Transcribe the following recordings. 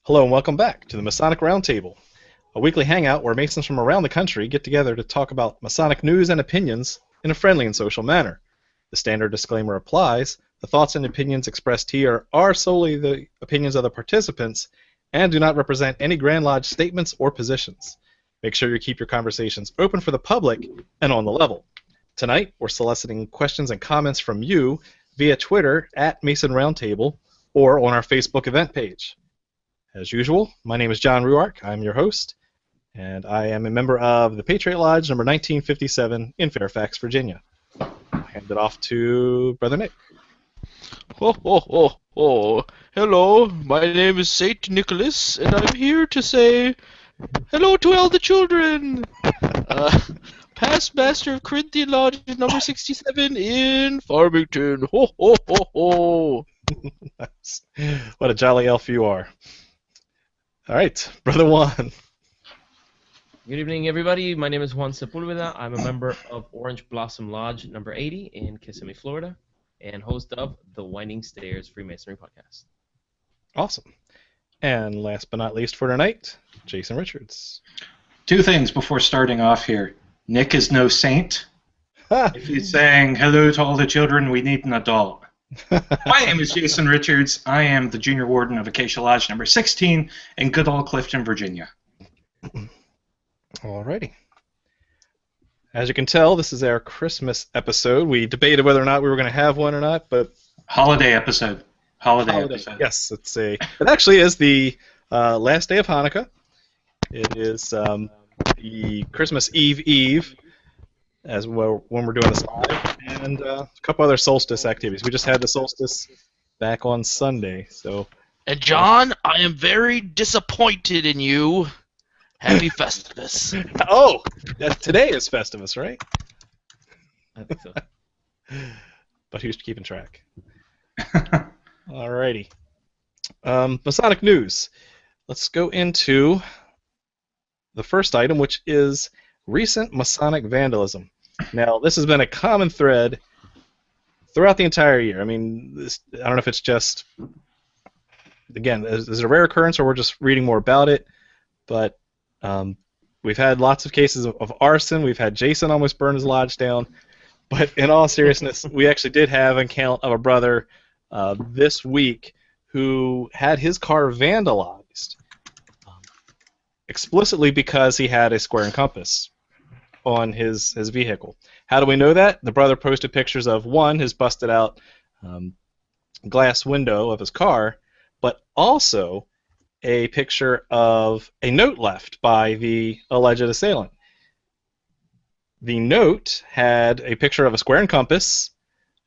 Hello and welcome back to the Masonic Roundtable, a weekly hangout where Masons from around the country get together to talk about Masonic news and opinions in a friendly and social manner. The standard disclaimer applies. The thoughts and opinions expressed here are solely the opinions of the participants and do not represent any Grand Lodge statements or positions. Make sure you keep your conversations open for the public and on the level. Tonight, we're soliciting questions and comments from you via Twitter at Mason Roundtable or on our Facebook event page. As usual, my name is John Ruark. I'm your host, and I am a member of the Patriot Lodge number 1957 in Fairfax, Virginia. I'll hand it off to Brother Nick. Ho, ho, ho, ho. Hello, my name is Saint Nicholas, and I'm here to say hello to all the children. Past Master of Corinthian Lodge number 67 in Farmington. Ho, ho, ho, ho. What a jolly elf you are. All right, Brother Juan. Good evening, everybody. My name is Juan Sepulveda. I'm a member of Orange Blossom Lodge number 80 in Kissimmee, Florida, and host of the Winding Stairs Freemasonry podcast. Awesome. And last but not least for tonight, Jason Richards. Two things before starting off here. Nick is no saint. If he's saying hello to all the children, we need an adult. My name is Jason Richards. I am the Junior Warden of Acacia Lodge number 16 in good old Clifton, Virginia. Alrighty. As you can tell, this is our Christmas episode. We debated whether or not we were going to have one or not, but Holiday episode. Holiday episode. Yes, it actually is the last day of Hanukkah. It is the Christmas Eve as well when we're doing this live, and a couple other solstice activities. We just had the solstice back on Sunday, so. And John, I am very disappointed in you. Happy Festivus. Oh, today is Festivus, right? I think so. But who's keeping track? Alrighty. Masonic news. Let's go into the first item, which is recent Masonic vandalism. Now, this has been a common thread throughout the entire year. I mean, I don't know if it's just, again, is it a rare occurrence or we're just reading more about it, but we've had lots of cases of arson. We've had Jason almost burn his lodge down. But in all seriousness, we actually did have an account of a brother this week who had his car vandalized explicitly because he had a square and compass on his vehicle. How do we know that? The brother posted pictures of, one, his busted out glass window of his car, but also a picture of a note left by the alleged assailant. The note had a picture of a square and compass,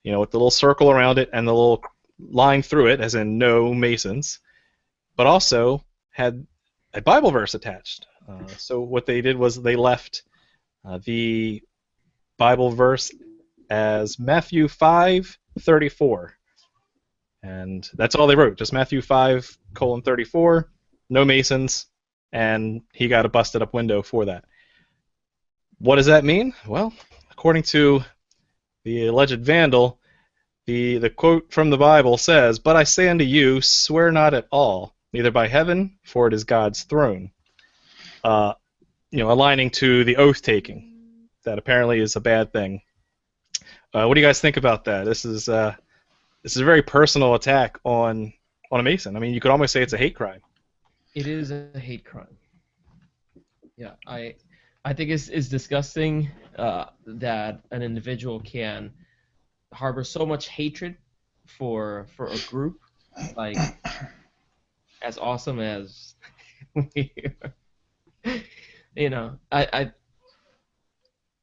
with the little circle around it and the little line through it, as in no Masons, but also had a Bible verse attached. So what they did was they left the Bible verse as Matthew 5:34. And that's all they wrote, just Matthew 5:34, no Masons, and he got a busted up window for that. What does that mean? Well, according to the alleged vandal, the quote from the Bible says, "But I say unto you, swear not at all, neither by heaven, for it is God's throne." Aligning to the oath-taking. That apparently is a bad thing. What do you guys think about that? This is a very personal attack on a Mason. I mean, you could almost say it's a hate crime. It is a hate crime. Yeah, I think it's disgusting that an individual can harbor so much hatred for a group, like as awesome as we are.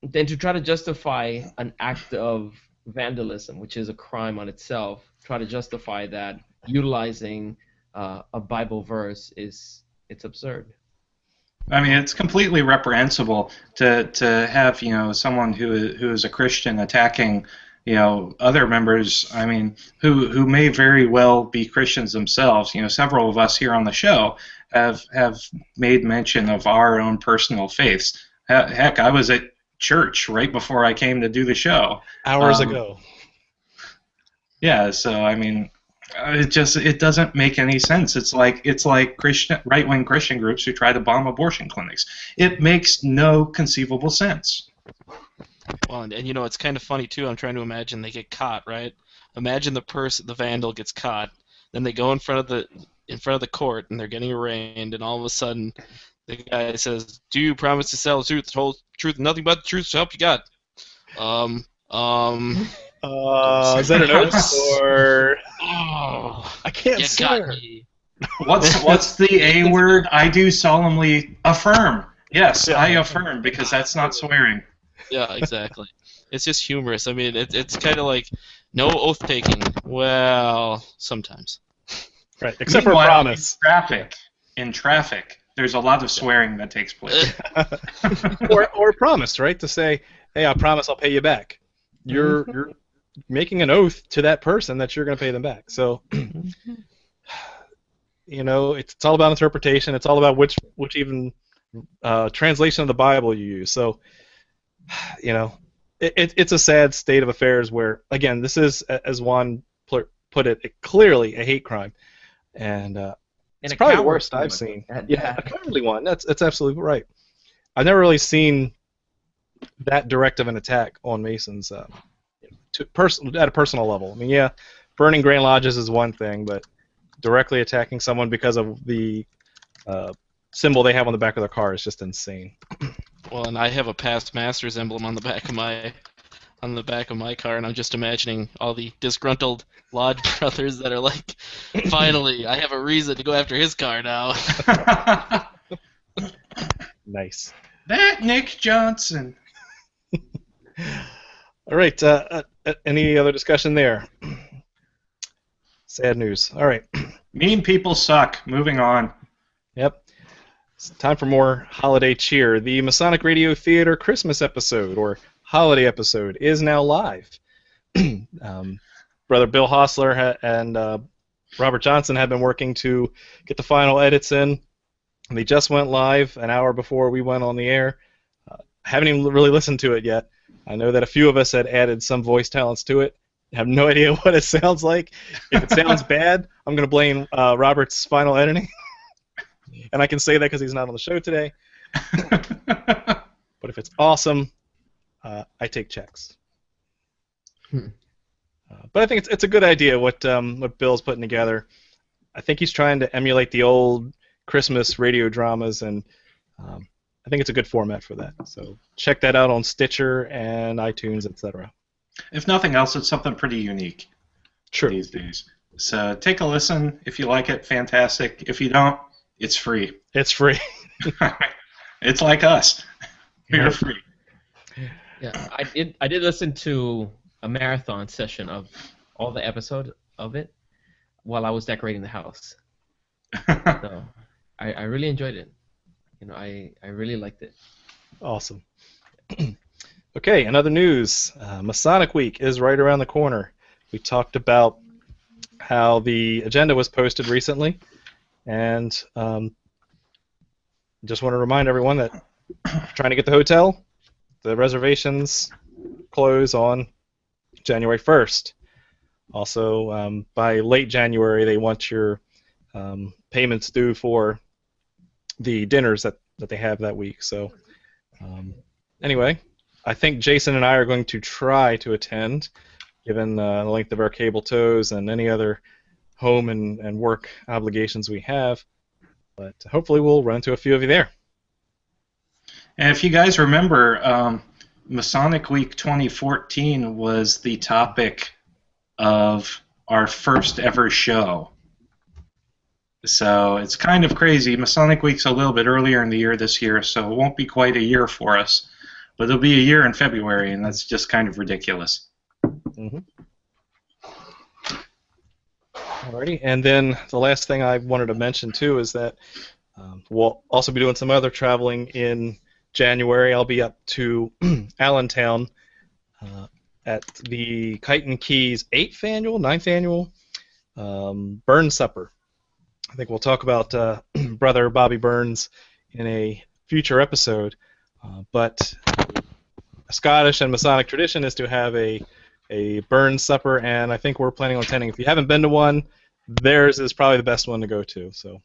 Then to try to justify an act of vandalism, which is a crime on itself, try to justify that utilizing a Bible verse it's absurd. I mean, it's completely reprehensible to have someone who is a Christian attacking other members. I mean, who may very well be Christians themselves. Several of us here on the show have made mention of our own personal faiths. Heck, I was at church right before I came to do the show. Hours ago. Yeah, so I mean, It doesn't make any sense. It's like right-wing Christian groups who try to bomb abortion clinics. It makes no conceivable sense. Well, and you know, it's kind of funny too. I'm trying to imagine they get caught, right? Imagine the vandal gets caught, then they go in front of the court, and they're getting arraigned, and all of a sudden, the guy says, "Do you promise to tell the truth, the whole truth, and nothing but the truth, so help you God?" Um, Is that an oath or? Oh, I can't you swear. got me. What's the A word? I do solemnly affirm. Yes, Yeah. I affirm, because that's not swearing. Yeah, exactly. It's just humorous. I mean, it's kind of like no oath taking. Well, sometimes. Right, except for a Meanwhile, promise. In traffic, there's a lot of swearing that takes place. or a promise, right? To say, hey, I promise I'll pay you back. You're making an oath to that person that you're going to pay them back. So, you know, it's all about interpretation. It's all about which even translation of the Bible you use. So, you know, it's a sad state of affairs where, again, this is, as Juan put it, clearly a hate crime. And it's probably the worst I've seen. Yeah, a cowardly one. That's absolutely right. I've never really seen that direct of an attack on Masons at a personal level. I mean, yeah, burning Grand Lodges is one thing, but directly attacking someone because of the symbol they have on the back of their car is just insane. Well, and I have a past Masters emblem on the back of my car, and I'm just imagining all the disgruntled Lodge brothers that are like, finally, I have a reason to go after his car now. Nice. That Nick Johnson. All right. Any other discussion there? Sad news. All right. Mean people suck. Moving on. Yep. It's time for more holiday cheer. The Masonic Radio Theater Christmas episode, or holiday episode, is now live. Brother Bill Hostler and Robert Johnson have been working to get the final edits in. And they just went live an hour before we went on the air. Haven't even really listened to it yet. I know that a few of us had added some voice talents to it. I have no idea what it sounds like. If it sounds bad, I'm going to blame Robert's final editing. And I can say that because he's not on the show today. But if it's awesome, I take checks. But I think it's a good idea what Bill's putting together. I think he's trying to emulate the old Christmas radio dramas, and I think it's a good format for that. So check that out on Stitcher and iTunes, etc. If nothing else, it's something pretty unique these days. So take a listen. If you like it, fantastic. If you don't, it's free. It's free. It's like us. We're free. Yeah, I did listen to a marathon session of all the episodes of it while I was decorating the house. So I really enjoyed it. You know, I really liked it. Awesome. Okay, another news. Masonic Week is right around the corner. We talked about how the agenda was posted recently, and just want to remind everyone that if you're trying to get the hotel, the reservations close on January 1st. Also, by late January, they want your payments due for the dinners that they have that week. So, anyway, I think Jason and I are going to try to attend, given the length of our cable tows and any other home and work obligations we have. But hopefully we'll run into a few of you there. And if you guys remember, Masonic Week 2014 was the topic of our first ever show. So it's kind of crazy. Masonic Week's a little bit earlier in the year this year, so it won't be quite a year for us. But it'll be a year in February, and that's just kind of ridiculous. Mm-hmm. Alrighty, and then the last thing I wanted to mention too is that we'll also be doing some other traveling in January. I'll be up to Allentown at the Chiton Keys 9th annual Burn Supper. I think we'll talk about Brother Bobby Burns in a future episode, but a Scottish and Masonic tradition is to have a Burn Supper, and I think we're planning on attending. If you haven't been to one, theirs is probably the best one to go to. So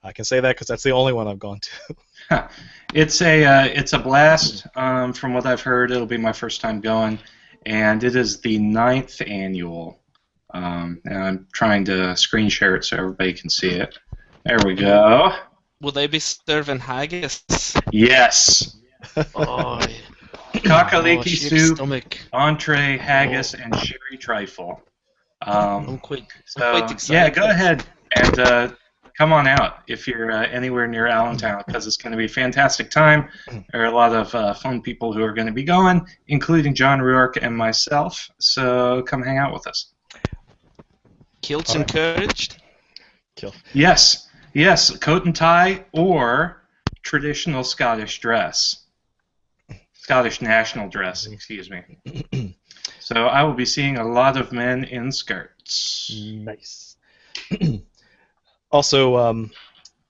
I can say that because that's the only one I've gone to. It's a blast. From what I've heard, it'll be my first time going, and it is the 9th annual. And I'm trying to screen share it so everybody can see it. There we go. Will they be serving haggis? Yes. Oh, Kakaliki sheep soup, stomach. entree, haggis, and sherry trifle. I'm quite excited. Yeah, go ahead and come on out if you're anywhere near Allentown, because it's going to be a fantastic time. There are a lot of fun people who are going to be going, including John Rourke and myself. So come hang out with us. Kilts encouraged? Yes, coat and tie or traditional Scottish dress. Scottish national dress, excuse me. So I will be seeing a lot of men in skirts. Nice. Also,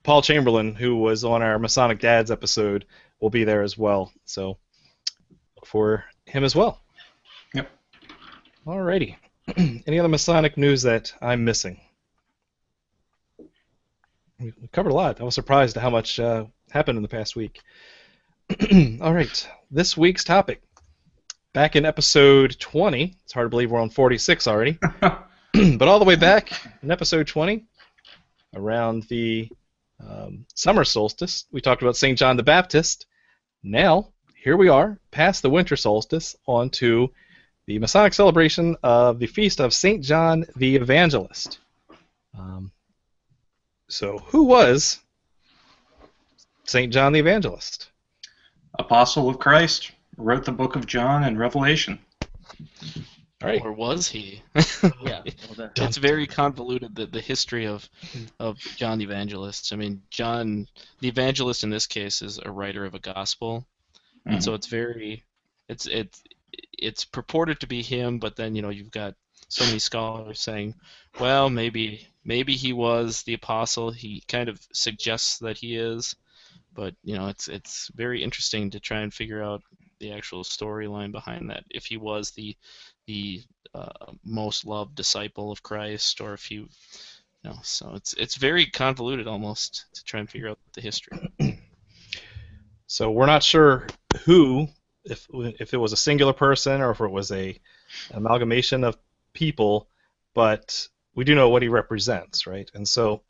Paul Chamberlain, who was on our Masonic Dads episode, will be there as well. So look for him as well. Yep. Alrighty. Any other Masonic news that I'm missing? We covered a lot. I was surprised at how much happened in the past week. All right. This week's topic. Back in episode 20, it's hard to believe we're on 46 already, but all the way back in episode 20, around the summer solstice, we talked about St. John the Baptist. Now, here we are, past the winter solstice, on to the Masonic celebration of the feast of St. John the Evangelist. So, who was St. John the Evangelist? Apostle of Christ, wrote the book of John and Revelation. All right. Or was he? Yeah. It's very convoluted, the history of John the Evangelist. I mean, John the Evangelist in this case is a writer of a gospel, and so it's purported to be him, but then you've got so many scholars saying, well, maybe he was the apostle. He kind of suggests that he is, but it's very interesting to try and figure out the actual storyline behind that. If he was the most loved disciple of Christ, or if he, so it's very convoluted almost to try and figure out the history. So we're not sure who, if it was a singular person or if it was an amalgamation of people, but we do know what he represents, right? And so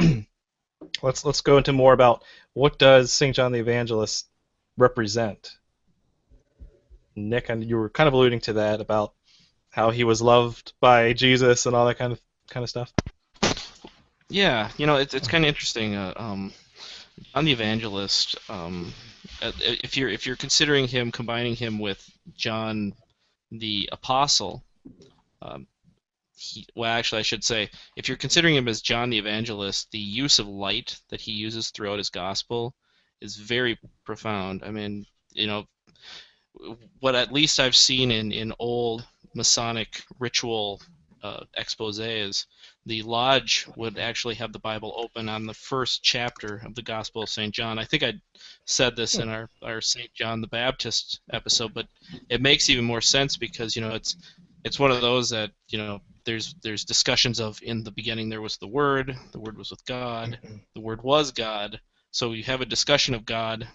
let's go into more about what does St. John the Evangelist represent. Nick, and you were kind of alluding to that about how he was loved by Jesus and all that kind of stuff. Yeah, it's kind of interesting. On the Evangelist, if you're considering him, combining him with John the Apostle, actually I should say, if you're considering him as John the Evangelist, the use of light that he uses throughout his gospel is very profound. I mean, what at least I've seen in old Masonic ritual exposés, the lodge would actually have the Bible open on the first chapter of the Gospel of St. John. I think I said this in our St. John the Baptist episode, but it makes even more sense because it's one of those that there's discussions of, in the beginning there was the Word was with God, the Word was God. So you have a discussion of God,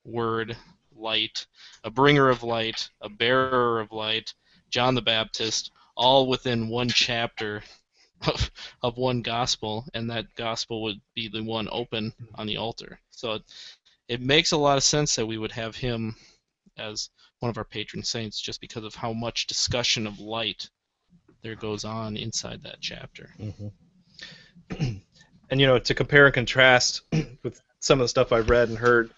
Word, light, a bringer of light, a bearer of light, John the Baptist, all within one chapter of one gospel, and that gospel would be the one open on the altar. So it makes a lot of sense that we would have him as one of our patron saints, just because of how much discussion of light there goes on inside that chapter. Mm-hmm. And to compare and contrast with some of the stuff I've read and heard,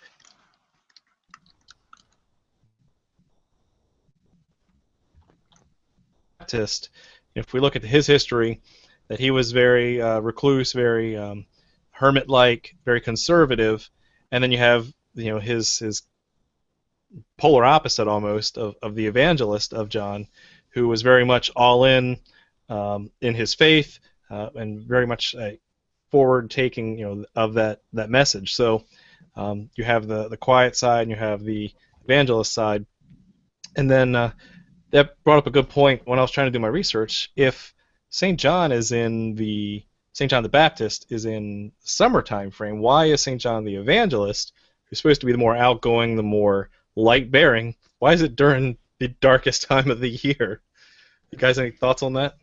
Baptist, if we look at his history, that he was very recluse, very hermit-like, very conservative, and then you have his polar opposite almost of the Evangelist of John, who was very much all in his faith and very much forward-taking of that message. So you have the quiet side and you have the evangelist side, and then that brought up a good point when I was trying to do my research. If St. John is in the St. John the Baptist is in the summer time frame. Why is St. John the Evangelist, who's supposed to be the more outgoing, the more light-bearing, why is it during the darkest time of the year? You guys any thoughts on that?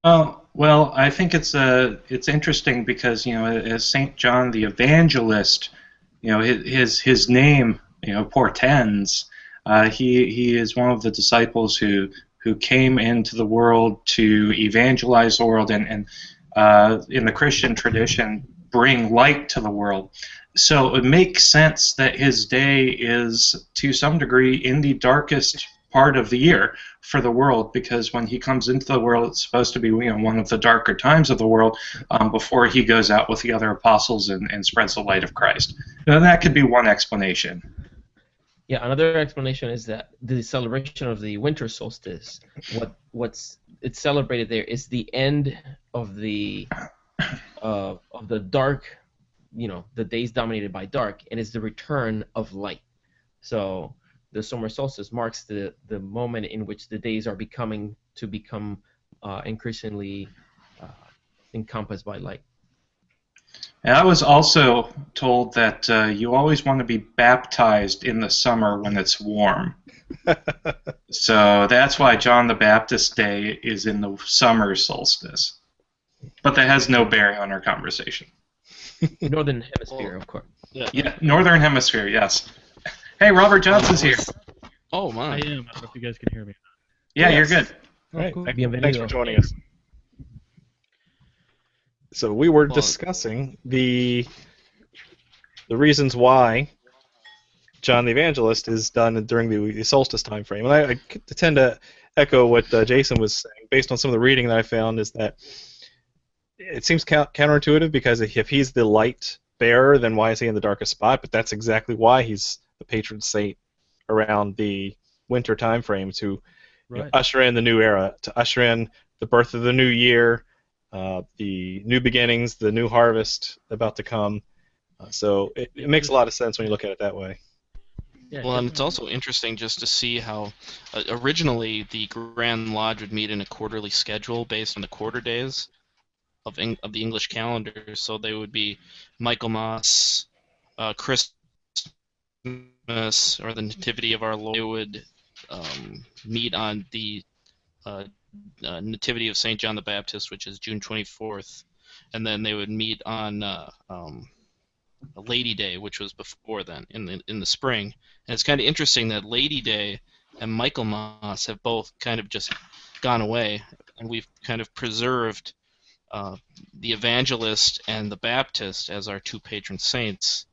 Well, I think it's interesting because as Saint John the Evangelist, his name portends. He is one of the disciples who came into the world to evangelize the world and in the Christian tradition bring light to the world. So it makes sense that his day is to some degree in the darkest part of the year for the world, because when he comes into the world, it's supposed to be one of the darker times of the world before he goes out with the other apostles and spreads the light of Christ. Now, that could be one explanation. Yeah, another explanation is that the celebration of the winter solstice, it's celebrated there is the end of the dark, the days dominated by dark, and it's the return of light. So the summer solstice marks the moment in which the days are become increasingly encompassed by light. And I was also told that you always want to be baptized in the summer when it's warm. So that's why John the Baptist Day is in the summer solstice. But that has no bearing on our conversation. Northern Hemisphere, of course. Yeah, Northern Hemisphere, yes. Hey, Robert Johnson's here. Oh, my. I am. I don't know if you guys can hear me. Yeah, you're good. All right. cool. Thanks for joining us. So we were discussing the reasons why John the Evangelist is done during the solstice time frame. And I tend to echo what Jason was saying. Based on some of the reading that I found, is that it seems counterintuitive, because if he's the light bearer, then why is he in the darkest spot? But that's exactly why he's the patron saint around the winter time frame, to usher in the new era, to usher in the birth of the new year, the new beginnings, the new harvest about to come. So it makes a lot of sense when you look at it that way. Yeah, Well, and it's also interesting just to see how originally the Grand Lodge would meet in a quarterly schedule based on the quarter days of the English calendar. So they would be Michaelmas, Christmas, or the Nativity of Our Lord. They would meet on the Nativity of St. John the Baptist, which is June 24th, and then they would meet on Lady Day, which was before then, in the spring. And it's kind of interesting that Lady Day and Michaelmas have both kind of just gone away, and we've kind of preserved the Evangelist and the Baptist as our two patron saints,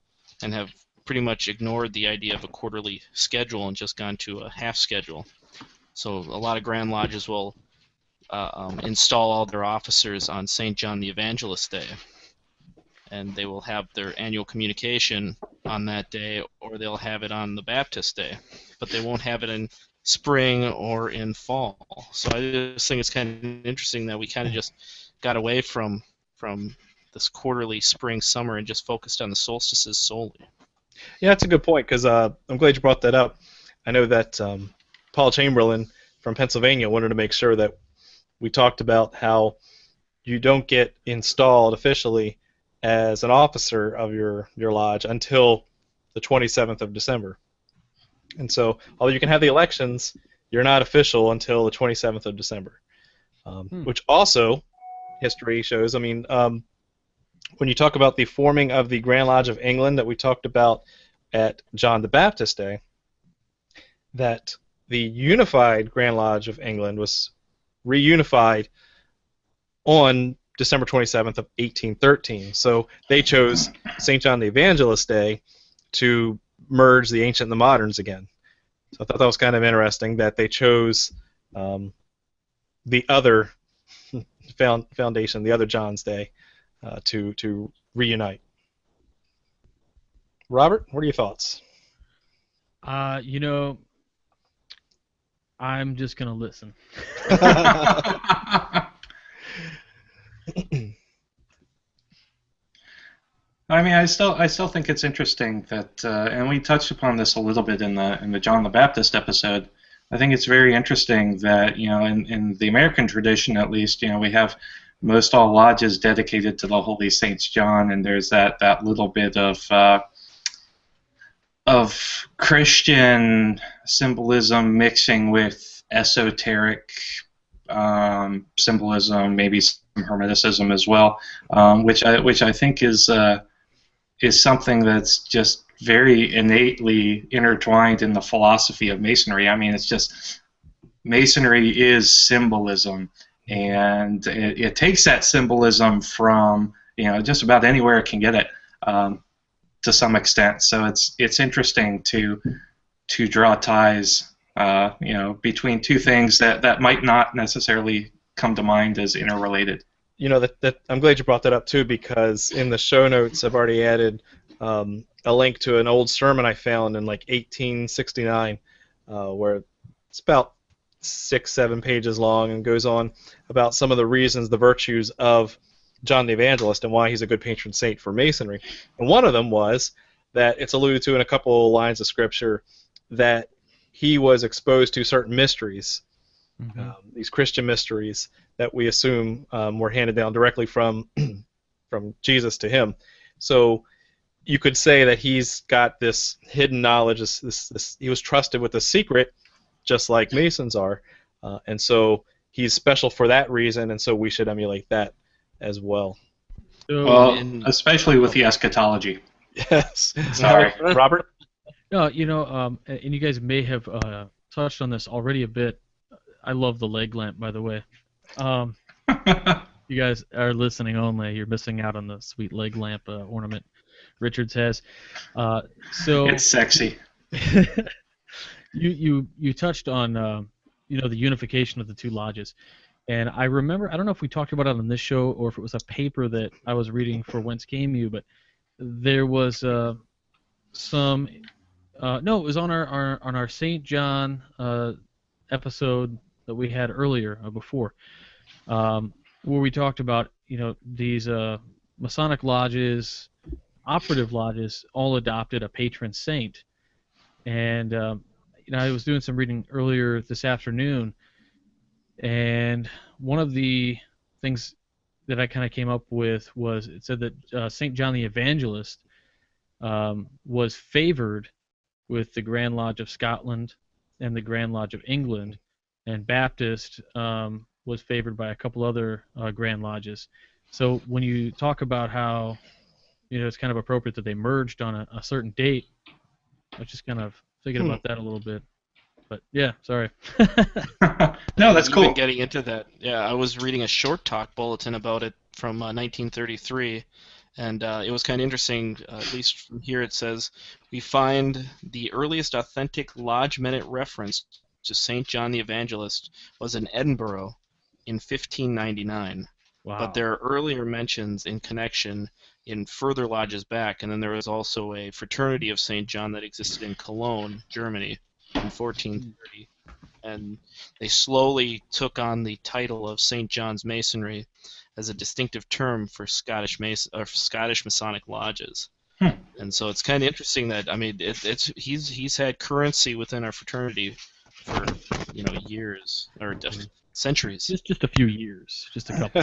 and have pretty much ignored the idea of a quarterly schedule and just gone to a half schedule. So a lot of Grand Lodges will install all their officers on St. John the Evangelist Day, and they will have their annual communication on that day, or they'll have it on the Baptist Day, but they won't have it in spring or in fall. So I just think it's kind of interesting that we kind of just got away from this quarterly spring-summer and just focused on the solstices solely. Yeah, that's a good point, because I'm glad you brought that up. I know that Paul Chamberlain from Pennsylvania wanted to make sure that we talked about how you don't get installed officially as an officer of your lodge until the 27th of December. And so, although you can have the elections, you're not official until the 27th of December. Which also, history shows, when you talk about the forming of the Grand Lodge of England that we talked about at John the Baptist Day, that the unified Grand Lodge of England was reunified on December 27th of 1813. So they chose St. John the Evangelist Day to merge the ancient and the moderns again. So I thought that was kind of interesting that they chose the other foundation, the other John's Day, to reunite. Robert, what are your thoughts? I'm just gonna listen. I still think it's interesting that, and we touched upon this a little bit in the John the Baptist episode. I think it's very interesting that in the American tradition, at least, we have most all lodges dedicated to the Holy Saints John, and there's that little bit of Christian symbolism mixing with esoteric symbolism, maybe some Hermeticism as well, which I think is something that's just very innately intertwined in the philosophy of Masonry. I mean, it's just Masonry is symbolism, and it takes that symbolism from just about anywhere it can get it. To some extent, so it's interesting to draw ties, between two things that might not necessarily come to mind as interrelated. That I'm glad you brought that up too, because in the show notes I've already added a link to an old sermon I found in like 1869, where it's about 6-7 pages long and goes on about some of the reasons, the virtues of John the Evangelist and why he's a good patron saint for Masonry. And one of them was that it's alluded to in a couple of lines of scripture that he was exposed to certain mysteries, these Christian mysteries that we assume were handed down directly from Jesus to him. So you could say that he's got this hidden knowledge. He was trusted with a secret, just like Masons are, and so he's special for that reason. And so we should emulate that as well. Well, especially with the eschatology. Yes. Sorry, Robert. No, and you guys may have touched on this already a bit. I love the leg lamp, by the way. You guys are listening only. You're missing out on the sweet leg lamp ornament Richards has. So it's sexy. You touched on the unification of the two lodges. And I remember, I don't know if we talked about it on this show or if it was a paper that I was reading for Whence Came You, but there was no, it was on our St. John episode that we had earlier, before, where we talked about, these Masonic lodges, operative lodges, all adopted a patron saint. And, I was doing some reading earlier this afternoon, and one of the things that I kind of came up with was it said that St. John the Evangelist was favored with the Grand Lodge of Scotland and the Grand Lodge of England, and Baptist was favored by a couple other Grand Lodges. So when you talk about how it's kind of appropriate that they merged on a certain date, I was just kind of thinking about that a little bit. But yeah, sorry. No, that's cool. Even getting into that, yeah, I was reading a short talk bulletin about it from 1933, and it was kind of interesting. At least from here, it says we find the earliest authentic lodge minute reference to Saint John the Evangelist was in Edinburgh in 1599. Wow. But there are earlier mentions in connection in further lodges back, and then there was also a fraternity of Saint John that existed in Cologne, Germany, in 1430, and they slowly took on the title of St. John's Masonry as a distinctive term for Scottish Masonic lodges. And so it's kind of interesting that he's had currency within our fraternity for years or centuries. Just a few years, just a couple.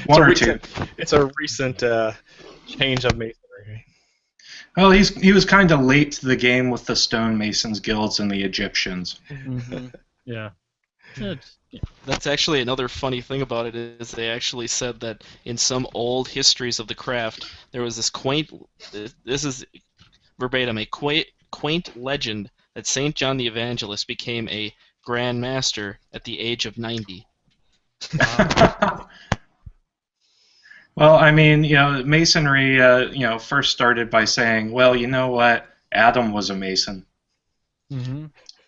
One or two. It's a recent change of Masonry. Well, he was kind of late to the game with the stonemasons guilds and the Egyptians. Mm-hmm. Yeah. That's actually another funny thing about it is they actually said that in some old histories of the craft there was this this is verbatim, a quaint legend that St. John the Evangelist became a Grand Master at the age of 90. Well, I mean, Masonry, first started by saying, well, you know what? Adam was a Mason. Mm-hmm.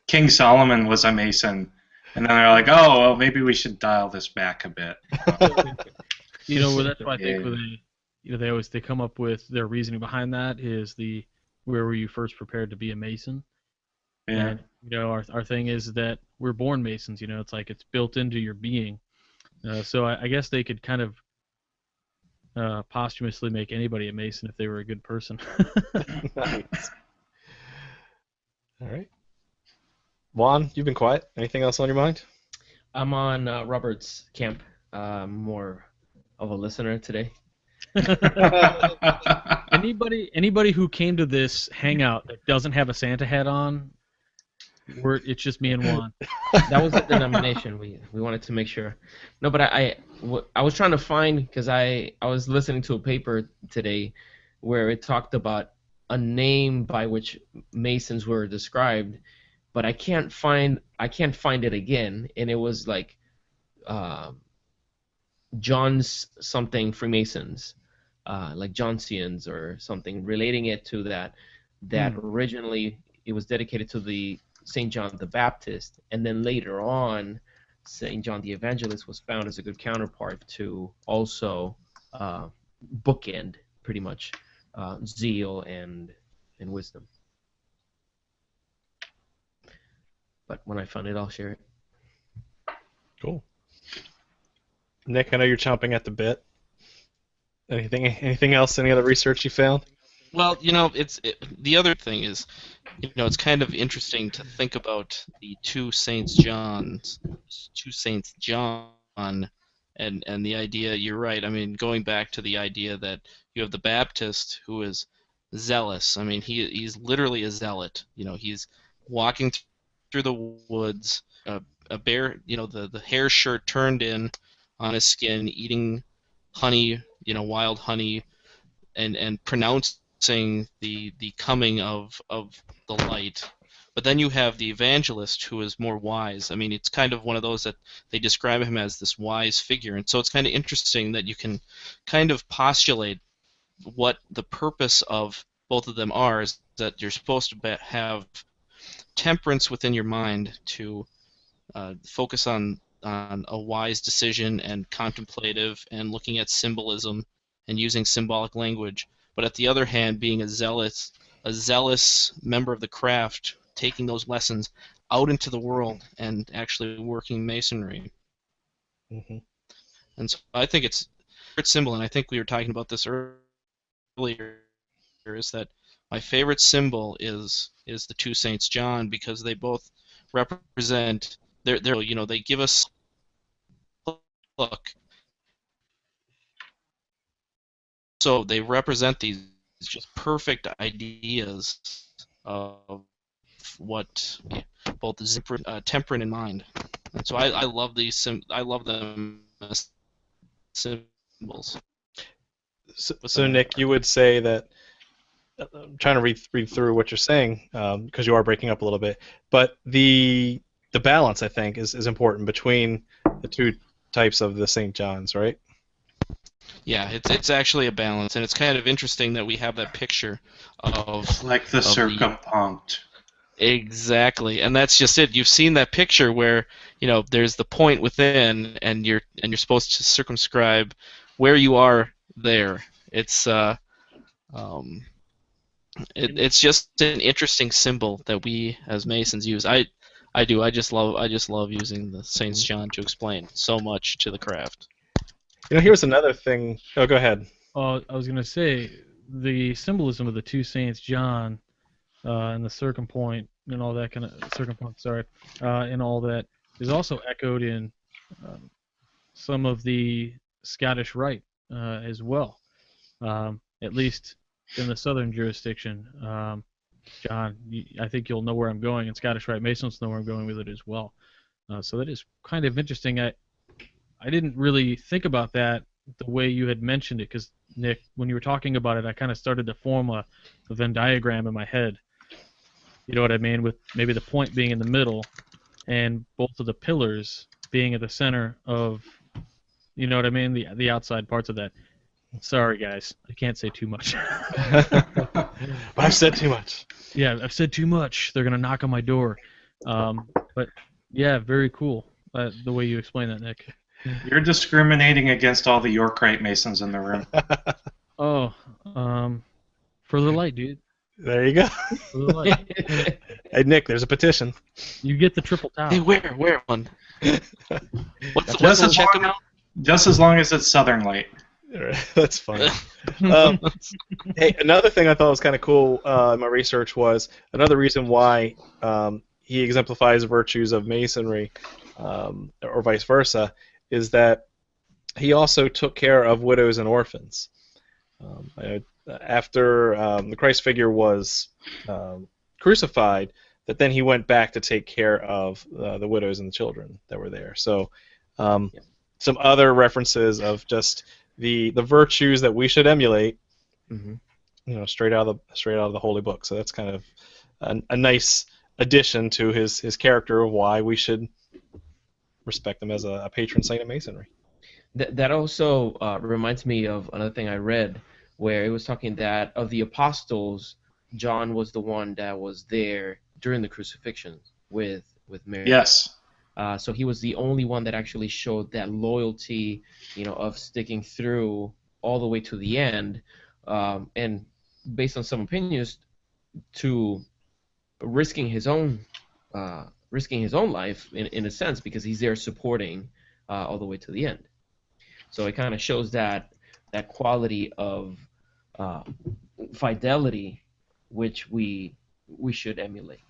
King Solomon was a Mason. And then they're like, oh, well, maybe we should dial this back a bit. Well, that's why I think they come up with their reasoning behind that is where were you first prepared to be a Mason? Yeah. And, our thing is that we're born Masons. It's like it's built into your being. So I guess they could kind of posthumously make anybody a Mason if they were a good person. Nice. All right. Juan, you've been quiet. Anything else on your mind? I'm on Robert's camp. More of a listener today. Anybody who came to this hangout that doesn't have a Santa hat on, it's just me and Juan. That was the denomination. We wanted to make sure. No, but I was trying to find, because I was listening to a paper today where it talked about a name by which Masons were described, but I can't find it again, and it was like John's something Freemasons, like Johnsians or something, relating it to that originally it was dedicated to the St. John the Baptist, and then later on St. John the Evangelist was found as a good counterpart to also bookend pretty much zeal and wisdom. But when I find it, I'll share it. Cool. Nick, I know you're chomping at the bit. Anything else? Any other research you found? Well, the other thing is, it's kind of interesting to think about the two Saints John, and the idea. You're right. I mean, going back to the idea that you have the Baptist who is zealous. I mean, he's literally a zealot. He's walking through the woods, a bear, the hair shirt turned in on his skin, eating honey, wild honey, and pronouncing the coming of the light. But then you have the evangelist who is more wise. I mean, it's kind of one of those that they describe him as this wise figure. And so it's kind of interesting that you can kind of postulate what the purpose of both of them are, is that you're supposed to have temperance within your mind to focus on a wise decision and contemplative and looking at symbolism and using symbolic language. But at the other hand, being a zealous member of the craft, taking those lessons out into the world and actually working Masonry. Mm-hmm. And so I think it's a favorite symbol, and I think we were talking about this earlier, is that my favorite symbol is the two Saints John, because they both represent they give us look. So they represent these just perfect ideas of what both temperate and mind. And so I love these. I love them as symbols. So Nick, you would say that. I'm trying to read through what you're saying, because you are breaking up a little bit. But the balance, I think, is important between the two types of the St. John's, right? Yeah, it's actually a balance, and it's kind of interesting that we have that picture of like the circumpunct. Exactly, and that's just it. You've seen that picture where there's the point within, and you're supposed to circumscribe where you are there. It's it's just an interesting symbol that we as Masons use. I just love using the Saints John to explain so much to the craft. Here's another thing. Oh, go ahead. I was going to say, the symbolism of the two Saints John and the circumpoint and all that kind of and all that is also echoed in some of the Scottish Rite as well, at least in the southern jurisdiction. John, I think you'll know where I'm going, and Scottish Rite Masons know where I'm going with it as well. So that is kind of interesting. I didn't really think about that the way you had mentioned it, because, Nick, when you were talking about it, I kind of started to form a Venn diagram in my head. You know what I mean? With maybe the point being in the middle and both of the pillars being at the center of, you know what I mean? The outside parts of that. Sorry, guys. I can't say too much. But I've said too much. Yeah, I've said too much. They're going to knock on my door. But, yeah, very cool, the way you explain that, Nick. You're discriminating against all the Yorkite Masons in the room. Oh, for the light, dude. There you go. For the light. Hey, Nick, there's a petition. You get the triple towel. Hey, where one? What's Just the check amount? Just as long as it's Southern Light. That's fine. Hey, another thing I thought was kind of cool in my research was another reason why he exemplifies virtues of Masonry, or vice versa, is that he also took care of widows and orphans. After the Christ figure was crucified, that then he went back to take care of the widows and the children that were there. So some other references of just the virtues that we should emulate, straight out of the holy book. So that's kind of a nice addition to his character of why we should respect him as a patron saint of Masonry. That also reminds me of another thing I read, where it was talking that of the apostles, John was the one that was there during the crucifixion with Mary. Yes. So he was the only one that actually showed that loyalty, of sticking through all the way to the end, and based on some opinions, to risking his own life in a sense, because he's there supporting all the way to the end. So it kind of shows that quality of fidelity, which we should emulate.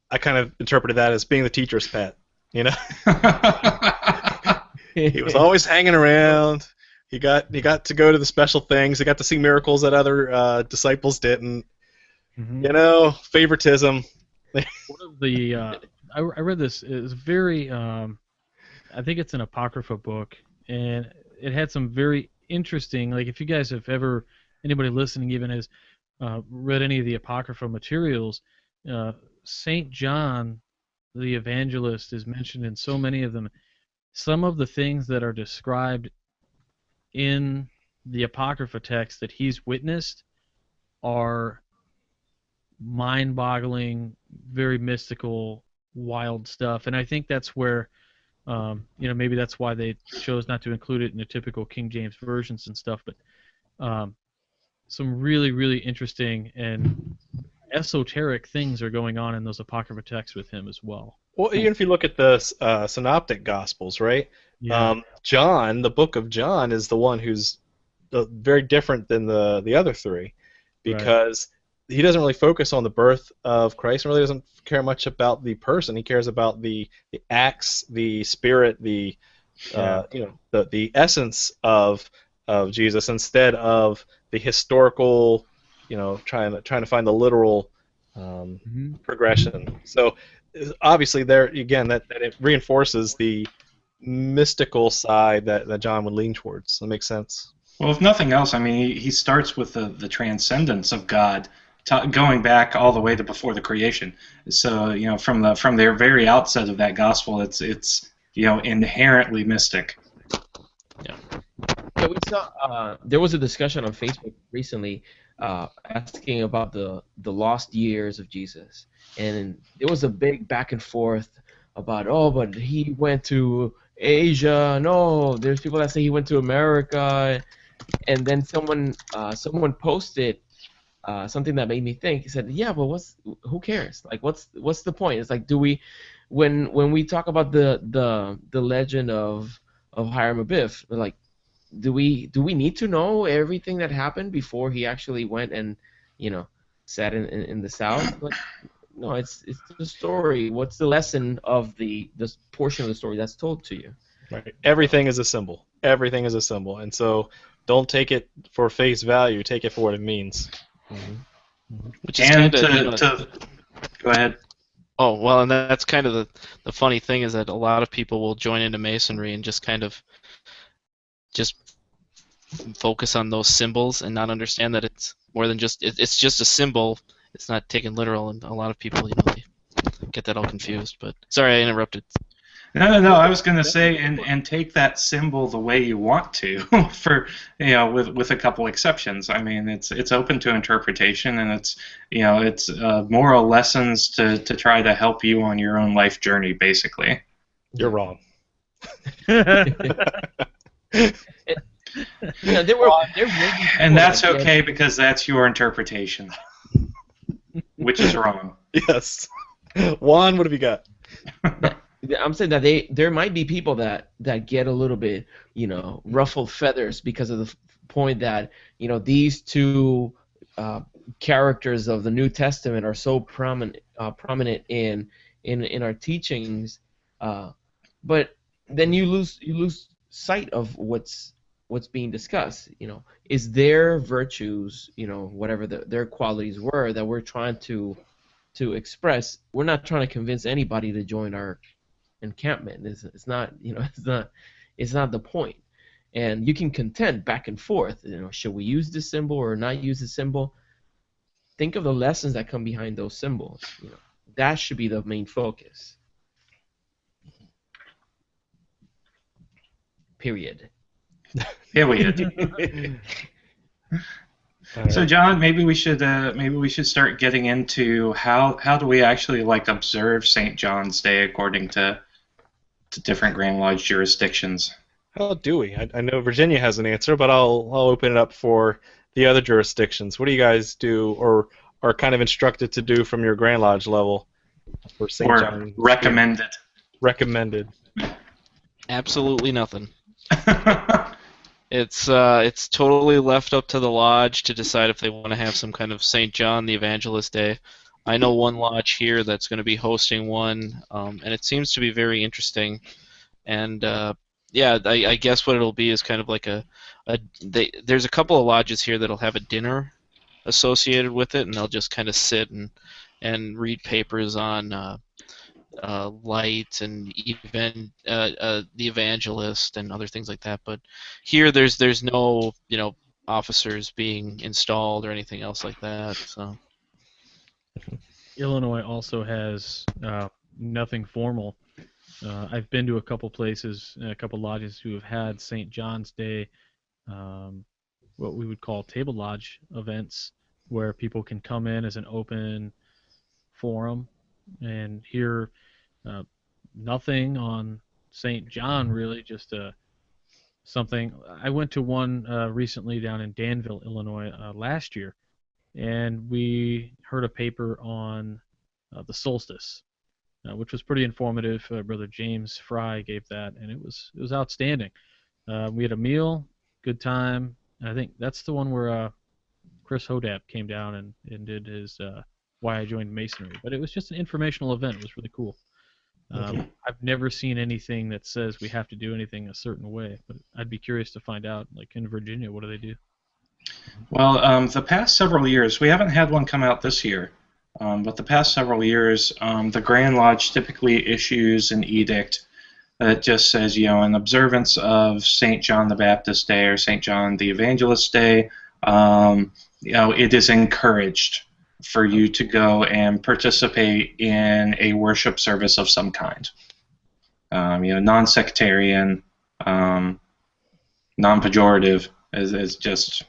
I kind of interpreted that as being the teacher's pet. He was always hanging around. He got to go to the special things. He got to see miracles that other disciples didn't. Favoritism. One of the I read this. It's very. I think it's an apocrypha book, and it had some very interesting. Like, if you guys have ever, anybody listening even has read any of the apocrypha materials, Saint John, the Evangelist, is mentioned in so many of them. Some of the things that are described in the apocrypha text that he's witnessed are mind-boggling, very mystical, wild stuff, and I think that's where. Maybe that's why they chose not to include it in the typical King James versions and stuff, but some really, really interesting and esoteric things are going on in those apocrypha texts with him as well. Well, even if you look at the synoptic gospels, right? Yeah. John, the book of John, is the one who's very different than the other three, because he doesn't really focus on the birth of Christ, and really doesn't care much about the person. He cares about the acts, the spirit, the essence of Jesus, instead of the historical, trying to find the literal progression. So obviously there again that it reinforces the mystical side that John would lean towards. That makes sense. Well, if nothing else, I mean, he starts with the transcendence of God, going back all the way to before the creation. So from their very outset of that gospel, it's inherently mystic. Yeah, we saw there was a discussion on Facebook recently asking about the lost years of Jesus, and there was a big back and forth about, but he went to Asia. No, there's people that say he went to America, and then someone posted something that made me think. He said, "Yeah, but who cares? Like, what's the point? It's like, do we, when we talk about the legend of Hiram Abiff, like, do we need to know everything that happened before he actually went and sat in the South? Like, no, it's the story. What's the lesson of this portion of the story that's told to you? Right. Everything is a symbol. Everything is a symbol, and so don't take it for face value. Take it for what it means." Which is And to go ahead. Oh, well, and that's kind of the funny thing, is that a lot of people will join into Masonry and just kind of just focus on those symbols and not understand that it's more than just it's just a symbol. It's not taken literal, and a lot of people they get that all confused. But sorry, I interrupted. No. I was going to say, and take that symbol the way you want to, for with a couple exceptions. I mean, it's open to interpretation, and it's moral lessons to try to help you on your own life journey, basically. You're wrong. And that's okay, because that's your interpretation, which is wrong. Yes. Juan, what have you got? I'm saying that there might be people that get a little bit, ruffled feathers because of the point that, these two characters of the New Testament are so prominent in our teachings, but then you lose sight of what's being discussed. Is their virtues, whatever their qualities were that we're trying to express. We're not trying to convince anybody to join our encampment. It's not, it's not the point. And you can contend back and forth. Should we use this symbol or not use this symbol? Think of the lessons that come behind those symbols. That should be the main focus. Period. Period. So John, maybe we should start getting into how do we actually observe St. John's Day according to different Grand Lodge jurisdictions. How do we? I know Virginia has an answer, but I'll open it up for the other jurisdictions. What do you guys do or are kind of instructed to do from your Grand Lodge level for St. John? Recommended. Recommended. Absolutely nothing. It's totally left up to the lodge to decide if they want to have some kind of St. John the Evangelist Day. I know one lodge here that's going to be hosting one, and it seems to be very interesting. And yeah, I guess what it'll be is kind of like there's a couple of lodges here that'll have a dinner associated with it, and they'll just kind of sit and read papers on light and the Evangelist and other things like that. But here there's no officers being installed or anything else like that. So Illinois also has nothing formal. I've been to a couple places, a couple lodges who have had St. John's Day, what we would call table lodge events, where people can come in as an open forum and hear nothing on St. John, really, just something. I went to one recently down in Danville, Illinois, last year, and we heard a paper on the solstice, which was pretty informative. Brother James Fry gave that, and it was outstanding. We had a meal, good time. And I think that's the one where Chris Hodap came down and did his Why I Joined Masonry. But it was just an informational event. It was really cool. I've never seen anything that says we have to do anything a certain way, but I'd be curious to find out, like in Virginia, what do they do? Well, the past several years, we haven't had one come out this year, but the past several years, the Grand Lodge typically issues an edict that just says, in observance of St. John the Baptist Day or St. John the Evangelist Day, it is encouraged for you to go and participate in a worship service of some kind. Non-sectarian, non-pejorative is just,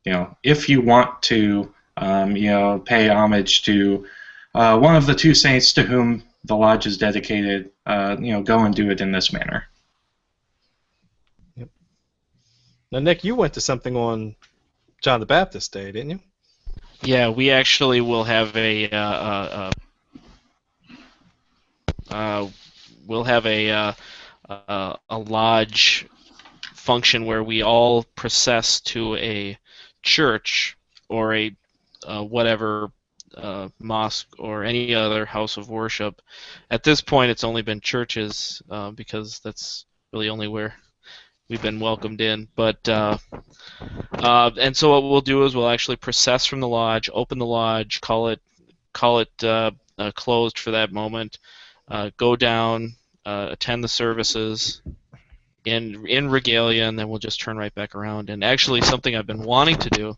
if you want to, pay homage to one of the two saints to whom the lodge is dedicated, go and do it in this manner. Yep. Now, Nick, you went to something on John the Baptist Day, didn't you? yeah, we actually will have a lodge function where we all process to a church or a whatever mosque or any other house of worship. At this point, it's only been churches because that's really only where we've been welcomed in. But and so what we'll do is we'll actually process from the lodge, open the lodge, call it closed for that moment, go down, attend the services in regalia, and then we'll just turn right back around. And actually, something I've been wanting to do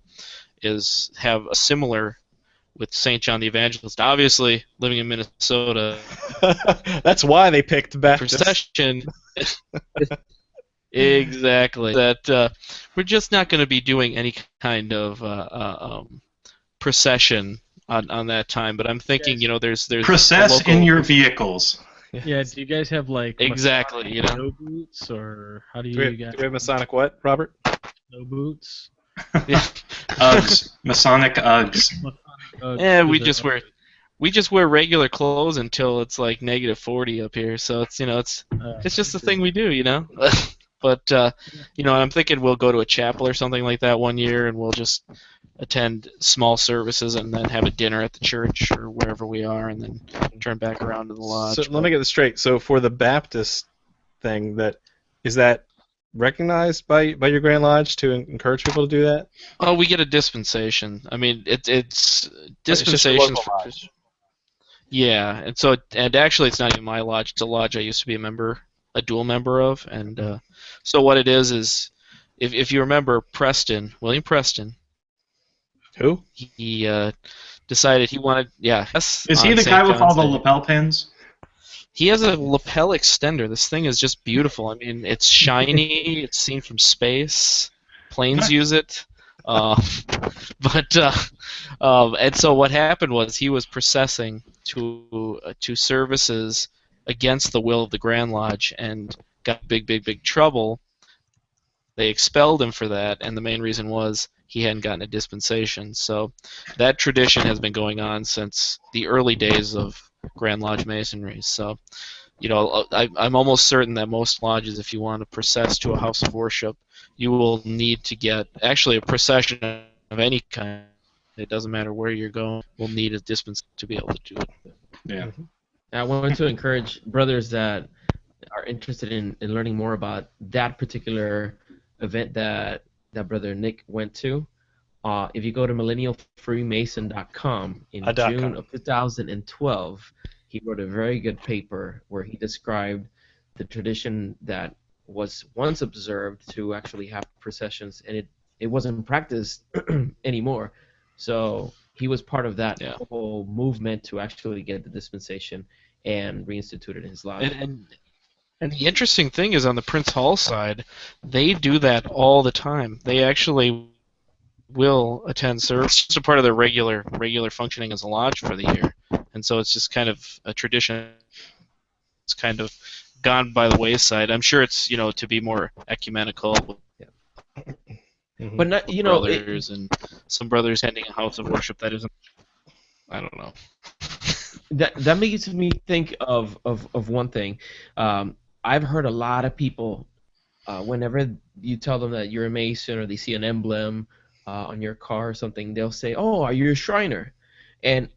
is have a similar with St. John the Evangelist. Obviously, living in Minnesota, that's why they picked Baptist. procession. Exactly. That we're just not going to be doing any kind of procession on that time. But I'm thinking, there's process local... in your vehicles. Yeah. Do you guys have like exactly, snow boots, or how do you guys? Do we have Masonic what, Robert? Snow boots. Yeah. Uggs, Masonic Uggs. Yeah, we just wear regular clothes until it's like -40 up here. So it's it's just the thing we do, But I'm thinking we'll go to a chapel or something like that one year, and we'll just attend small services and then have a dinner at the church or wherever we are, and then turn back around to the lodge. So let me get this straight. So for the Baptist thing. Is that recognized by your Grand Lodge to encourage people to do that? Oh, we get a dispensation. I mean, it's It's just your dispensations local for. lodge. Yeah, and actually, it's not even my lodge. It's a lodge I used to be a dual member of, and so what it is if you remember William Preston, Who? he decided he wanted, yeah, yes, Is he on the St. guy with all John's the Day. lapel pins? He has a lapel extender. This thing is just beautiful. I mean, it's shiny. It's seen from space. Planes use it. Uh, and so what happened was he was processing to services against the will of the Grand Lodge and got big trouble. They expelled him for that, and the main reason was he hadn't gotten a dispensation. So that tradition has been going on since the early days of Grand Lodge Masonry. So, I'm almost certain that most lodges, if you want to process to a house of worship, you will need to get actually a procession of any kind. It doesn't matter where you're going. Will need a dispensation to be able to do it. Yeah. I wanted to encourage brothers that are interested in learning more about that particular event that Brother Nick went to. If you go to millennialfreemason.com in June of 2012, he wrote a very good paper where he described the tradition that was once observed to actually have processions, and it wasn't practiced anymore. So he was part of that whole movement to actually get the dispensation and reinstitute it in his lodge. And the interesting thing is on the Prince Hall side, they do that all the time. They actually will attend service. It's just a part of their regular functioning as a lodge for the year. And so it's just kind of a tradition. It's kind of gone by the wayside. I'm sure it's, to be more ecumenical. Mm-hmm. But not, brothers and some brothers attending a house of worship that isn't. I don't know. That makes me think of one thing. I've heard a lot of people, whenever you tell them that you're a Mason or they see an emblem on your car or something, they'll say, "Oh, are you a Shriner?" And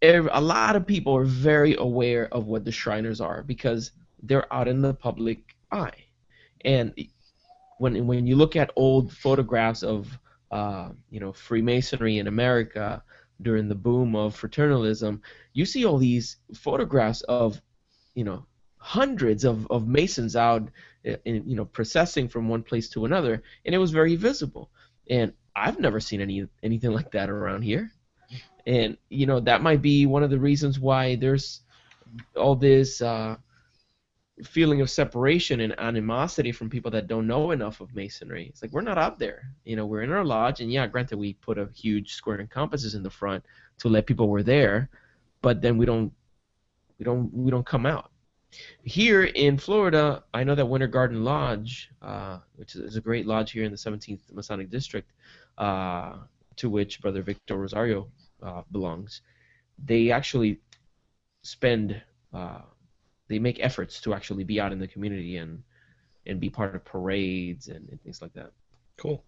a lot of people are very aware of what the Shriners are because they're out in the public eye. And when you look at old photographs of Freemasonry in America during the boom of fraternalism, you see all these photographs of hundreds of Masons out processing from one place to another, and it was very visible. And I've never seen anything like that around here. And that might be one of the reasons why there's all this feeling of separation and animosity from people that don't know enough of Masonry. It's like we're not out there. We're in our lodge, and granted we put a huge square and compasses in the front to let people we're there, but then we don't come out. Here in Florida, I know that Winter Garden Lodge, which is a great lodge here in the 17th Masonic District, to which Brother Victor Rosario belongs, they actually they make efforts to actually be out in the community and be part of parades and things like that. Cool.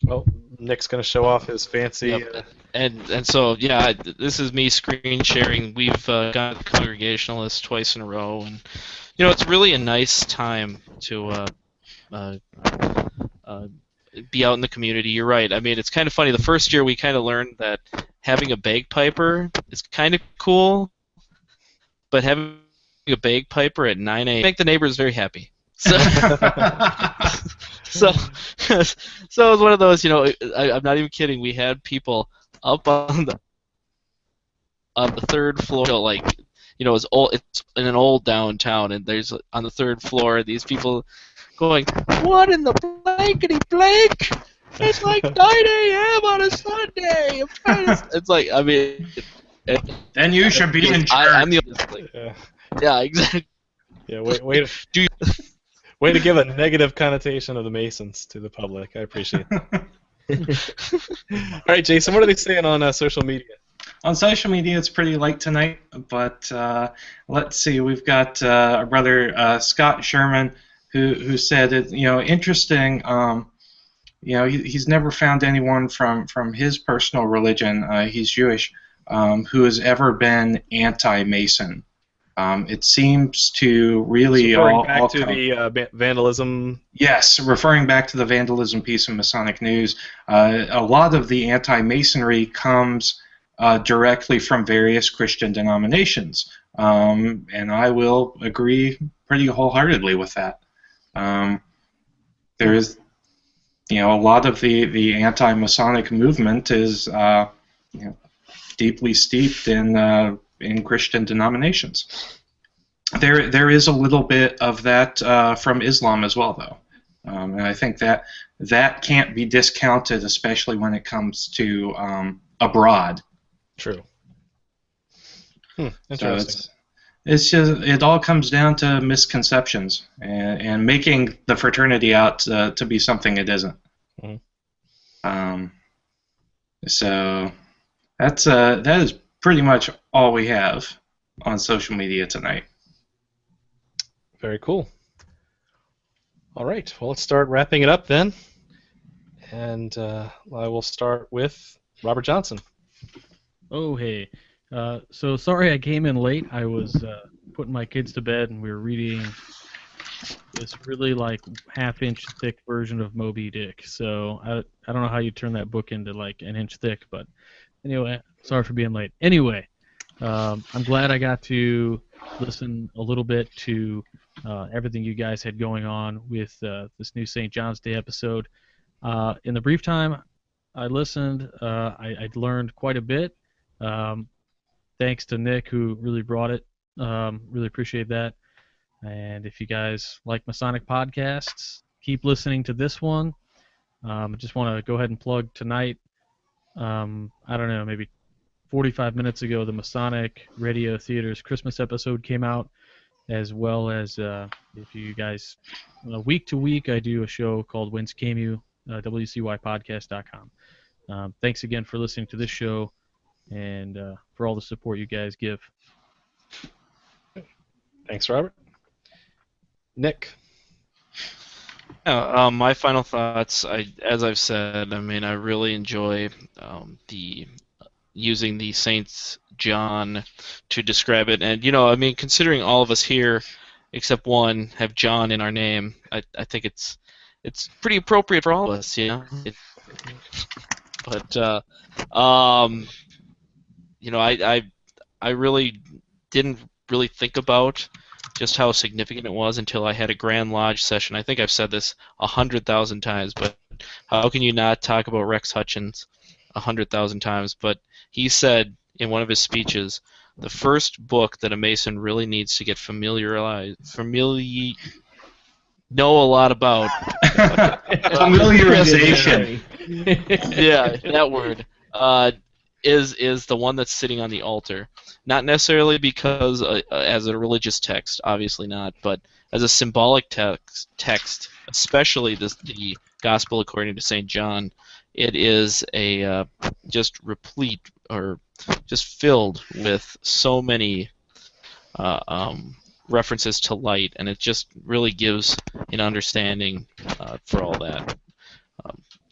Well, Nick's going to show off his fancy... Yep. And so, this is me screen sharing. We've got Congregationalists twice in a row, and, it's really a nice time to be out in the community. You're right. I mean, it's kind of funny. The first year we kind of learned that having a bagpiper is kind of cool, but having a bagpiper at 9 a.m. make the neighbors very happy. So, so it was one of those, I'm not even kidding. We had people up on the third floor, it's in an old downtown, and there's on the third floor these people going, "What in the blankety blank? It's like 9 a.m. on a Sunday." It's like, I mean, then you should be in church. I'm the exactly. Yeah, way to give a negative connotation of the Masons to the public. I appreciate that. All right, Jason, what are they saying on social media? On social media, it's pretty light tonight, but let's see. We've got our brother Scott Sherman, who said it. Interesting. He's never found anyone from his personal religion. He's Jewish, who has ever been anti-Mason. It seems to really Referring back all to come. the vandalism. Yes, referring back to the vandalism piece of Masonic News, a lot of the anti-Masonry comes directly from various Christian denominations, and I will agree pretty wholeheartedly with that. There's, a lot of the anti-Masonic movement is, deeply steeped in Christian denominations. There is a little bit of that from Islam as well, though. And I think that can't be discounted, especially when it comes to abroad. True. So Interesting. it's just, it all comes down to misconceptions and making the fraternity out to be something it isn't. Mhm. So that is pretty much all we have on social media tonight. Very cool. All right. Well, let's start wrapping it up then. And I will start with Robert Johnson. Oh, hey. So sorry I came in late. I was putting my kids to bed, and we were reading this really like half-inch thick version of Moby Dick. So I don't know how you turn that book into like an inch thick, but anyway, sorry for being late. Anyway, I'm glad I got to listen a little bit to everything you guys had going on with this new St. John's Day episode. In the brief time I listened, I learned quite a bit. Thanks to Nick, who really brought it. Really appreciate that. And if you guys like Masonic podcasts, keep listening to this one. I just want to go ahead and plug tonight. I don't know, maybe 45 minutes ago, the Masonic Radio Theater's Christmas episode came out, as well as if you guys, week to week, I do a show called Whence Came You, WCYpodcast.com. Thanks again for listening to this show and for all the support you guys give. Thanks, Robert. Nick. My final thoughts. As I've said, I mean, I really enjoy using the Saint John to describe it, and I mean, considering all of us here, except one, have John in our name, I think it's pretty appropriate for all of us, But I really didn't really think about just how significant it was until I had a Grand Lodge session. I think I've said this 100,000 times, but how can you not talk about Rex Hutchins 100,000 times? But he said in one of his speeches, the first book that a Mason really needs to get know a lot about. Familiarization. Yeah, that word. Is the one that's sitting on the altar. Not necessarily because as a religious text, obviously not, but as a symbolic text, especially the Gospel according to St. John, it is a just replete or just filled with so many references to light, and it just really gives an understanding for all that,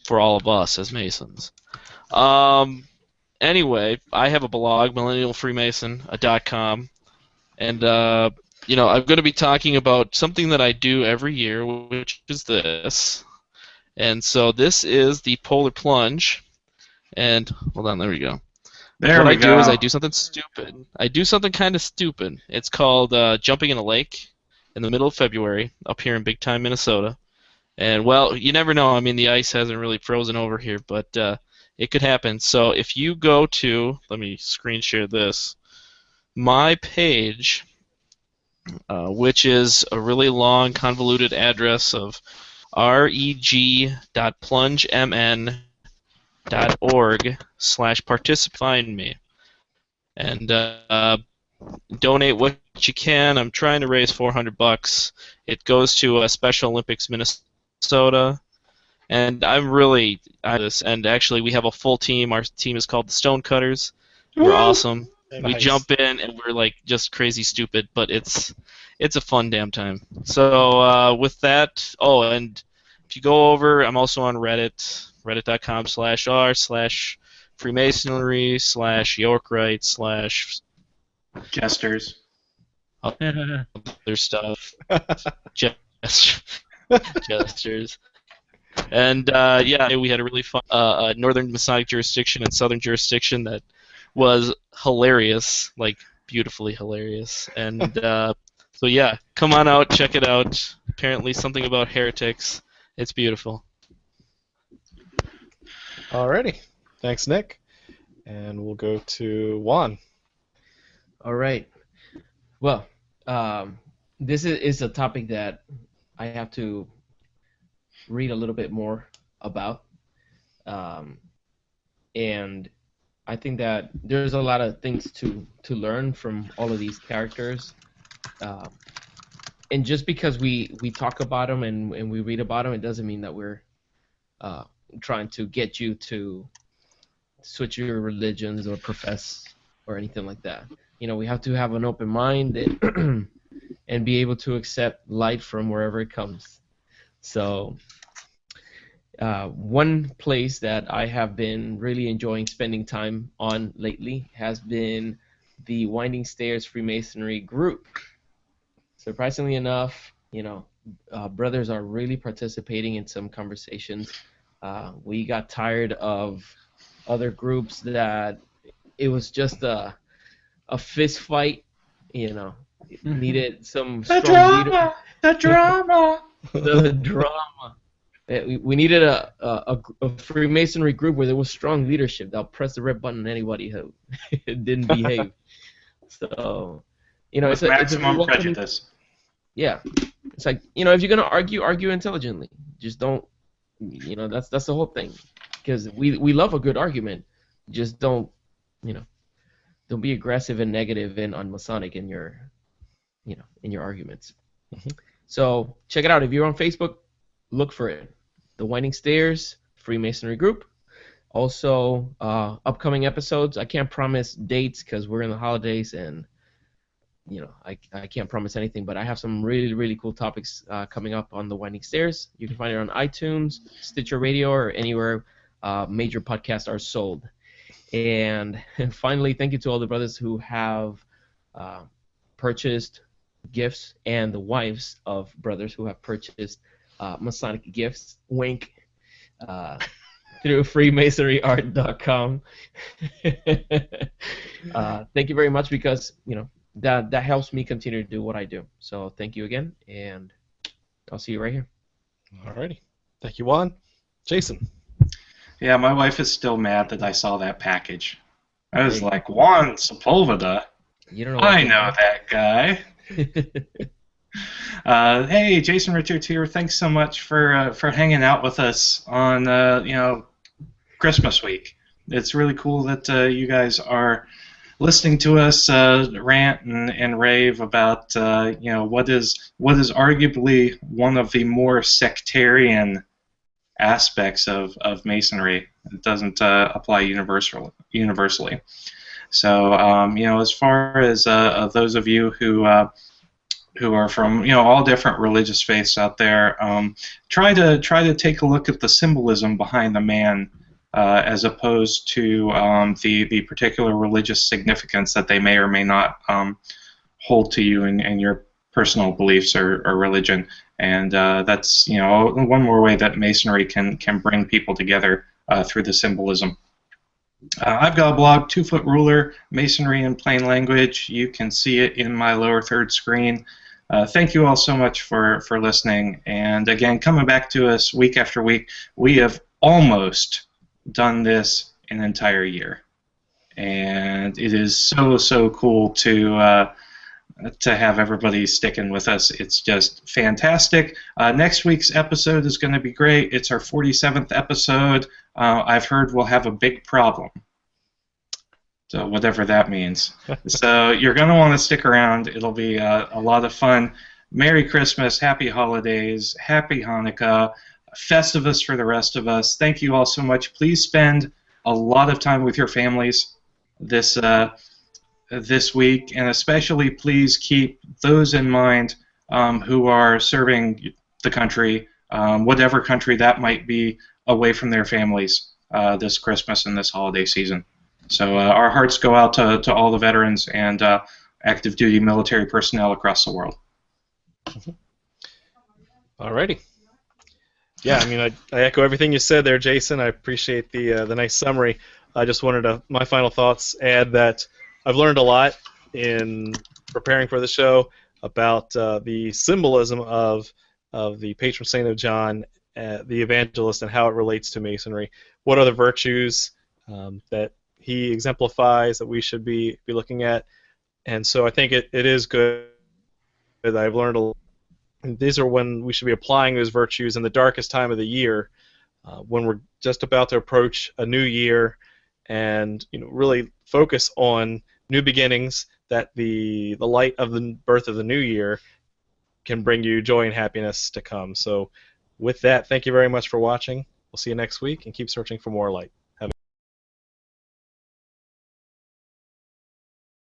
for all of us as Masons. Anyway, I have a blog, millennialfreemason.com, and I'm going to be talking about something that I do every year, which is this. And so this is the polar plunge, and hold on, there we go. What I do is I do something stupid. I do something kind of stupid. It's called jumping in a lake in the middle of February up here in Big Time, Minnesota. And, well, you never know. I mean, the ice hasn't really frozen over here, but it could happen. So if you go to, let me screen share this, my page, which is a really long, convoluted address of reg.plungemn.org/participate. Find me. And donate what you can. I'm trying to raise $400. It goes to Special Olympics Minnesota. And I'm really this. And actually, we have a full team. Our team is called the Stonecutters. We're awesome. Nice. We jump in and we're like just crazy stupid, but it's a fun damn time. So with that, and if you go over, I'm also on Reddit, reddit.com/r/Freemasonry/Yorkright/ Jesters. other stuff, gestures. And yeah, we had a really fun Northern Masonic jurisdiction and Southern jurisdiction that was hilarious, like beautifully hilarious. And so yeah, come on out, check it out. Apparently something about heretics. It's beautiful. Alrighty. Thanks, Nick. And we'll go to Juan. All right. Well, this is a topic that I have to read a little bit more about. And I think that there's a lot of things to learn from all of these characters. And just because we talk about them and we read about them, it doesn't mean that we're trying to get you to switch your religions or profess or anything like that. You know, we have to have an open mind and be able to accept light from wherever it comes. So one place that I have been really enjoying spending time on lately has been the Winding Stairs Freemasonry group. Surprisingly enough, you know, brothers are really participating in some conversations. We got tired of other groups that it was just a fist fight, you know. It needed some strong leader. The drama. The drama. We needed a Freemasonry group where there was strong leadership that'll press the red button on anybody who didn't behave. So, you know, With it's maximum prejudice. Yeah, it's like, you know, if you're gonna argue intelligently. Just don't, you know, that's the whole thing. Because we love a good argument. Just don't, you know, don't be aggressive and negative and unmasonic in your, you know, in your arguments. Mhm. So check it out. If you're on Facebook, look for it. The Winding Stairs Freemasonry Group. Also, upcoming episodes. I can't promise dates because we're in the holidays and, you know, I can't promise anything, but I have some really, really cool topics coming up on the Winding Stairs. You can find it on iTunes, Stitcher Radio, or anywhere major podcasts are sold. And finally, thank you to all the brothers who have purchased gifts and the wives of brothers who have purchased Masonic gifts. Wink. Through freemasonryart.com. Thank you very much because, you know, that helps me continue to do what I do. So thank you again, and I'll see you right here. Alrighty. Thank you, Juan. Jason. Yeah, my wife is still mad that I saw that package. I was like, Juan Sepulveda? You don't know. I know that guy. Hey, Jason Richards here. Thanks so much for hanging out with us on you know, Christmas week. It's really cool that you guys are listening to us rant and rave about you know, what is arguably one of the more sectarian aspects of Masonry. It doesn't apply universally. So you know, as far as those of you who are from, you know, all different religious faiths out there, try to take a look at the symbolism behind the man, as opposed to the particular religious significance that they may or may not hold to you in your personal beliefs or religion. And that's, you know, one more way that Masonry can bring people together through the symbolism. I've got a blog, 2 Foot Ruler, Masonry in Plain Language. You can see it in my lower third screen. Thank you all so much for listening. And again, coming back to us week after week, we have almost done this an entire year. And it is so cool to have everybody sticking with us. It's just fantastic. Next week's episode is going to be great. It's our 47th episode. I've heard we'll have a big problem. So whatever that means. So you're going to want to stick around. It'll be a lot of fun. Merry Christmas, Happy Holidays, Happy Hanukkah, Festivus for the rest of us. Thank you all so much. Please spend a lot of time with your families this week, and especially please keep those in mind who are serving the country, whatever country that might be, away from their families this Christmas and this holiday season. So our hearts go out to all the veterans, and active duty military personnel across the world. Alrighty. Yeah, I mean, I echo everything you said there, Jason. I appreciate the nice summary. I just wanted to, my final thoughts, add that I've learned a lot in preparing for the show about the symbolism of the patron saint of John, the evangelist, and how it relates to Masonry. What are the virtues that he exemplifies that we should be looking at? And so I think it is good that I've learned a lot. These are when we should be applying those virtues in the darkest time of the year, when we're just about to approach a new year, and really focus on new beginnings. That the light of the birth of the new year can bring you joy and happiness to come. So, with that, thank you very much for watching. We'll see you next week, and keep searching for more light.